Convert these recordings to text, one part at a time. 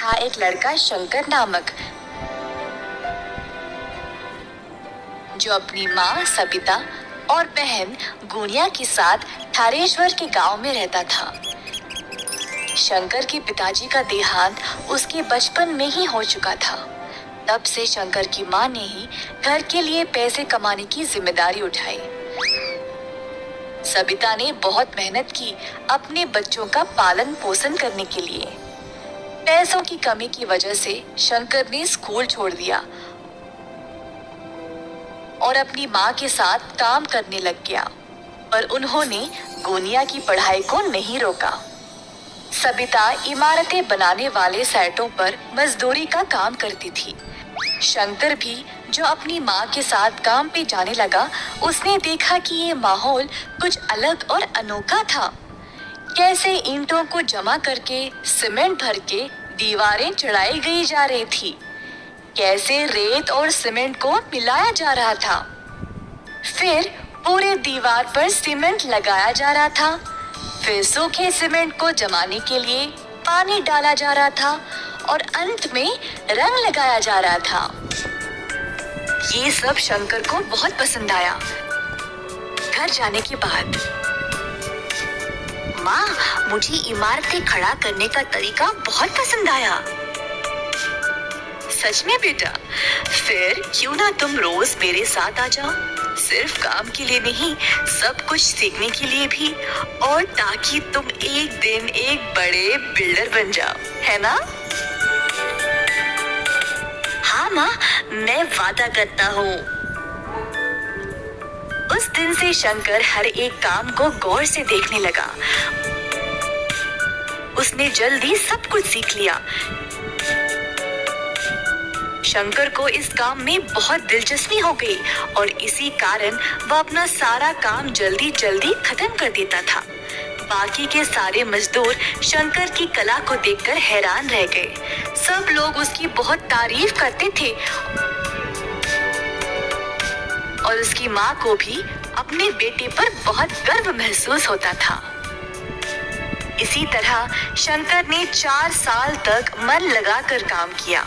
था एक लड़का शंकर नामक, जो अपनी माँ सबिता और बहन गुनिया के साथ थारेश्वर के गांव में रहता था। शंकर के पिताजी का देहांत उसके बचपन में ही हो चुका था। तब से शंकर की माँ ने ही घर के लिए पैसे कमाने की जिम्मेदारी उठाई। सबिता ने बहुत मेहनत की अपने बच्चों का पालन पोषण करने के लिए। पैसों की कमी की वजह से शंकर ने स्कूल छोड़ दिया और अपनी माँ के साथ काम करने लग गया, पर उन्होंने गुनिया की पढ़ाई को नहीं रोका। सबिता इमारतें बनाने वाले साइटों पर मजदूरी का काम करती थी। शंकर भी जो अपनी माँ के साथ काम पे जाने लगा, उसने देखा कि ये माहौल कुछ अलग और अनोखा था। कैसे ईंटों को जमा करके सीमेंट भर के दीवारें चढ़ाई गई जा रही थी, कैसे रेत और सीमेंट को मिलाया जा रहा था, फिर पूरे दीवार पर सीमेंट लगाया जा रहा था, फिर सूखे सीमेंट को जमाने के लिए पानी डाला जा रहा था और अंत में रंग लगाया जा रहा था। ये सब शंकर को बहुत पसंद आया। घर जाने के बाद, माँ, मुझे इमारतें खड़ा करने का तरीका बहुत पसंद आया। सच में बेटा? फिर क्यों ना तुम रोज मेरे साथ आ जाओ, सिर्फ काम के लिए नहीं, सब कुछ सीखने के लिए भी, और ताकि तुम एक दिन एक बड़े बिल्डर बन जाओ, है ना? हाँ माँ, मैं वादा करता हूँ। उस दिन से शंकर हर एक काम को गौर से देखने लगा। उसने जल्दी सब कुछ सीख लिया। शंकर को इस काम में बहुत दिलचस्पी हो गई और इसी कारण वह अपना सारा काम जल्दी जल्दी खत्म कर देता था। बाकी के सारे मजदूर शंकर की कला को देखकर हैरान रह गए। सब लोग उसकी बहुत तारीफ करते थे और उसकी माँ को भी अपने बेटे पर बहुत गर्व महसूस होता था। इसी तरह शंकर ने 4 साल तक मन लगाकर काम किया।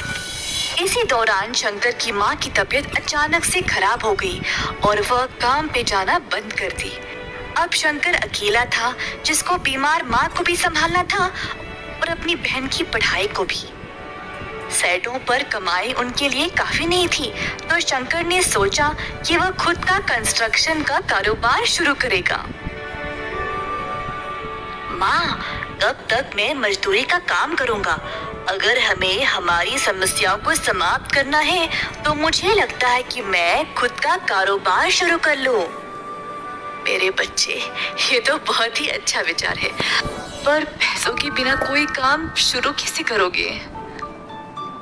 इसी दौरान शंकर की माँ की तबीयत अचानक से खराब हो गई और वह काम पे जाना बंद कर दी। अब शंकर अकेला था, जिसको बीमार माँ को भी संभालना था और अपनी बहन की पढ़ाई को भी। साइटों पर कमाई उनके लिए काफी नहीं थी, तो शंकर ने सोचा कि वह खुद का कंस्ट्रक्शन का कारोबार शुरू करेगा। माँ, कब तक मैं मजदूरी का काम करूँगा? अगर हमें हमारी समस्याओं को समाप्त करना है, तो मुझे लगता है कि मैं खुद का कारोबार शुरू कर लूँ। मेरे बच्चे, ये तो बहुत ही अच्छा विचार है, पर पैसों के बिना कोई काम शुरू कैसे करोगे?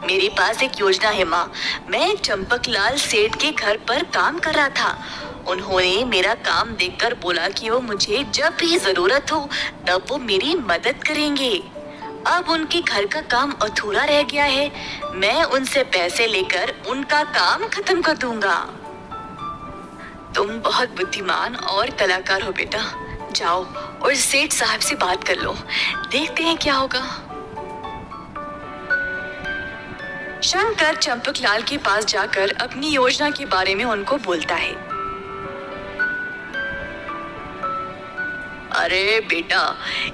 मेरे पास एक योजना है माँ। मैं चंपकलाल सेठ के घर पर काम कर रहा था। उन्होंने मेरा काम देखकर बोला कि वो मुझे जब भी जरूरत हो तब वो मेरी मदद करेंगे। अब उनके घर का काम अधूरा रह गया है। मैं उनसे पैसे लेकर उनका काम खत्म कर दूंगा। तुम बहुत बुद्धिमान और कलाकार हो बेटा। जाओ और सेठ साहब से बात कर लो, देखते हैं क्या होगा। शंकर चंपकलाल के पास जाकर अपनी योजना के बारे में उनको बोलता है। अरे बेटा,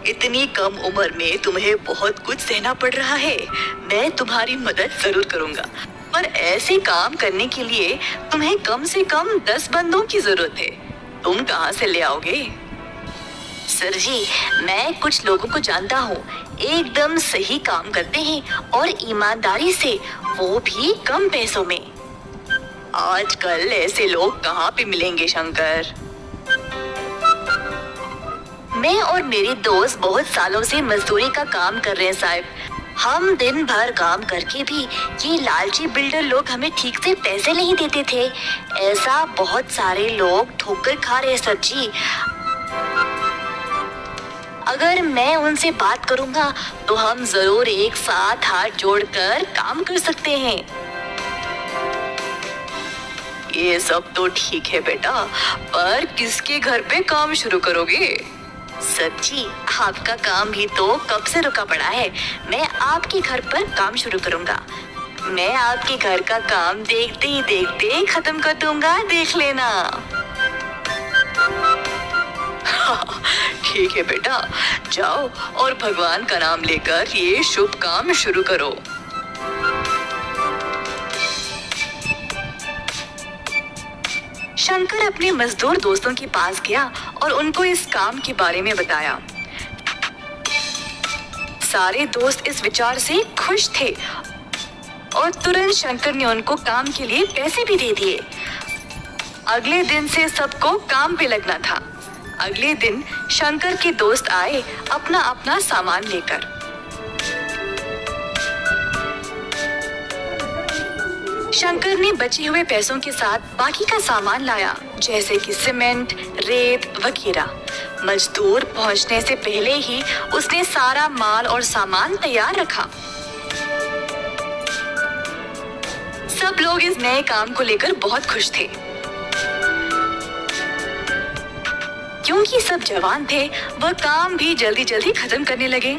इतनी कम उम्र में तुम्हें बहुत कुछ सहना पड़ रहा है। मैं तुम्हारी मदद जरूर करूंगा, पर ऐसे काम करने के लिए तुम्हें कम से कम 10 बंदों की जरूरत है। तुम कहाँ से ले आओगे? सर जी, मैं कुछ लोगों को जानता हूँ, एकदम सही काम करते हैं और ईमानदारी से, वो भी कम पैसों में। आजकल ऐसे लोग कहाँ पे मिलेंगे शंकर? मैं और मेरे दोस्त बहुत सालों से मजदूरी का काम कर रहे हैं साहब। हम दिन भर काम करके भी ये लालची बिल्डर लोग हमें ठीक से पैसे नहीं देते थे। ऐसा बहुत सारे लोग ठोकर खा रहे हैं सर जी। अगर मैं उनसे बात करूंगा तो हम जरूर एक साथ हाथ जोड़कर काम कर सकते हैं। ये सब तो ठीक है बेटा, पर किसके घर पे काम शुरू करोगे? सच्ची आपका काम भी तो कब से रुका पड़ा है। मैं आपके घर पर काम शुरू करूंगा। मैं आपके घर का काम देखते ही देखते खत्म कर दूंगा, देख लेना। ठीक है बेटा, जाओ और भगवान का नाम लेकर ये शुभ काम शुरू करो। शंकर अपने मजदूर दोस्तों के पास गया और उनको इस काम के बारे में बताया। सारे दोस्त इस विचार से खुश थे और तुरंत शंकर ने उनको काम के लिए पैसे भी दे दिए। अगले दिन से सबको काम पे लगना था। अगले दिन शंकर के दोस्त आए अपना अपना सामान लेकर। शंकर ने बचे हुए पैसों के साथ बाकी का सामान लाया, जैसे कि सीमेंट, रेत वगैरह। मजदूर पहुंचने से पहले ही उसने सारा माल और सामान तैयार रखा। सब लोग इस नए काम को लेकर बहुत खुश थे। क्योंकि सब जवान थे, वह काम भी जल्दी जल्दी खत्म करने लगे।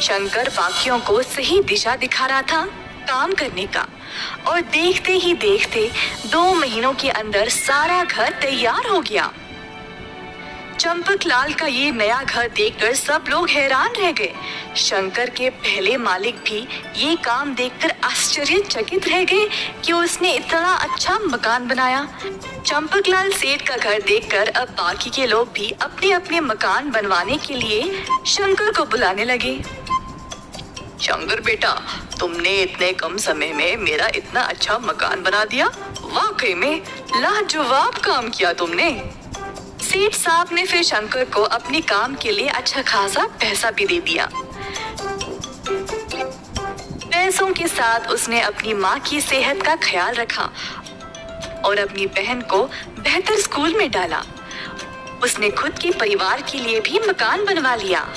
शंकर बाकियों को सही दिशा दिखा रहा था काम करने का, और देखते ही देखते 2 महीनों के अंदर सारा घर तैयार हो गया। चंपकलाल का ये नया घर देखकर सब लोग हैरान रह गए। शंकर के पहले मालिक भी ये काम देखकर आश्चर्यचकित रह गए कि उसने इतना अच्छा मकान बनाया। चंपकलाल सेठ का घर देखकर अब बाकी के लोग भी अपने अपने मकान बनवाने के लिए शंकर को बुलाने लगे। शंकर बेटा, तुमने इतने कम समय में मेरा इतना अच्छा मकान बना दिया। वाकई में लाजवाब काम किया तुमने। सेठ साहब ने फिर शंकर को अपने काम के लिए अच्छा खासा पैसा भी दे दिया। पैसों के साथ उसने अपनी माँ की सेहत का ख्याल रखा और अपनी बहन को बेहतर स्कूल में डाला। उसने खुद के परिवार के लिए भी मकान बनवा लिया।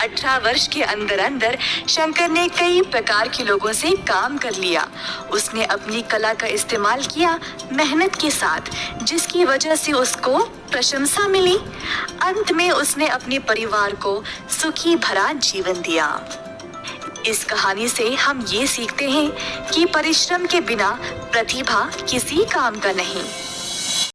18 वर्ष के अंदर अंदर शंकर ने कई प्रकार के लोगों से काम कर लिया। उसने अपनी कला का इस्तेमाल किया मेहनत के साथ, जिसकी वजह से उसको प्रशंसा मिली। अंत में उसने अपने परिवार को सुखी भरा जीवन दिया। इस कहानी से हम ये सीखते हैं कि परिश्रम के बिना प्रतिभा किसी काम का नहीं।